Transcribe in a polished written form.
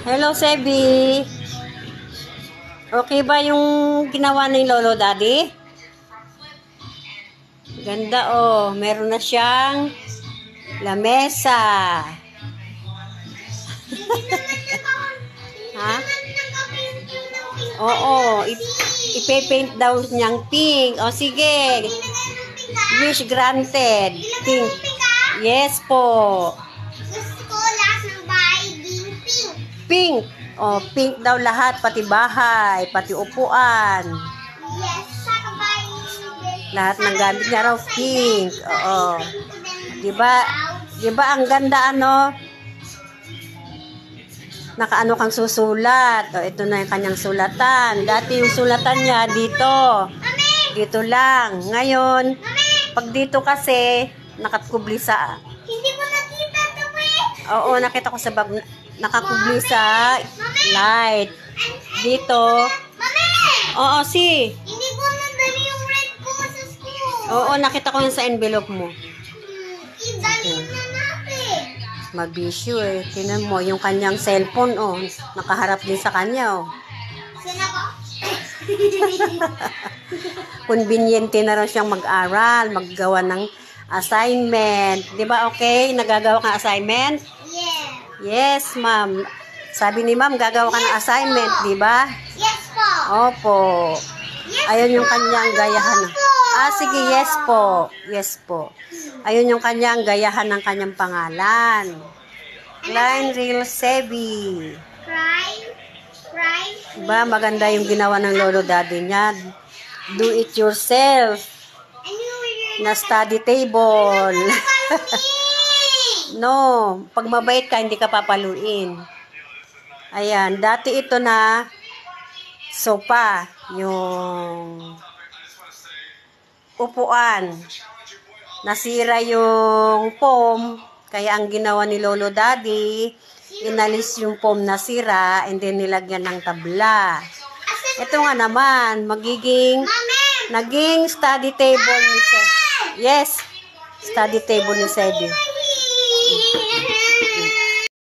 Hello, Sebi. Okay ba yung ginawa ni Lolo Daddy? Ganda oh. Meron na siyang lamesa. Ha? Oo. Ipe-paint daw niyang pink. O sige. Wish granted. Pink. Yes po. Gusto ko lahat ng bahay din pink. Pink. O, pink daw lahat. Pati bahay. Pati upuan. Yes, sa bahay din. Lahat ng gamit niya raw pink. Oo. Diba ang ganda ano? Nakaano kang susulat. O, ito na yung kanyang sulatan. Dati yung sulatan niya dito. Dito lang. Ngayon, pag dito kasi, nakakubli sa... Hindi mo nakita ito eh. Oo, nakita ko sa bag. Nakakubli sa light. Dito. Mami! Oo, si. Hindi ko nadali yung red ko sa school. Oo, nakita ko yun sa envelope mo. Idali na natin. Mabisyo eh. Tingnan mo, yung kanyang cellphone, oh. Nakaharap din sa kanya, oh. Sino ko? Conveniente na rin siyang mag-aral, maggawa ng assignment. Di ba okay? Nagagawa kang assignment? Yeah. Yes, ma'am. Sabi ni ma'am, gagawa ka ng assignment, di ba? Yes po. Opo. Yes Ayun yung po. kanyang gayahan. Sige, yes po. Yes po. Ayun yung kanyang gayahan ng kanyang pangalan. Klein Real Sebi. Cry. Diba, maganda yung ginawa ng Lolo Daddy niya. Do it yourself. Na study table. No, pag mabait ka, hindi ka papaluin. Ayan, dati ito na sopa, yung upuan. Nasira yung foam, kaya ang ginawa ni Lolo Daddy, inalis yung foam na sira, and then nilagyan ng tabla. Ito nga naman, naging study table ni Sebi. Yes, study table ni Sebi.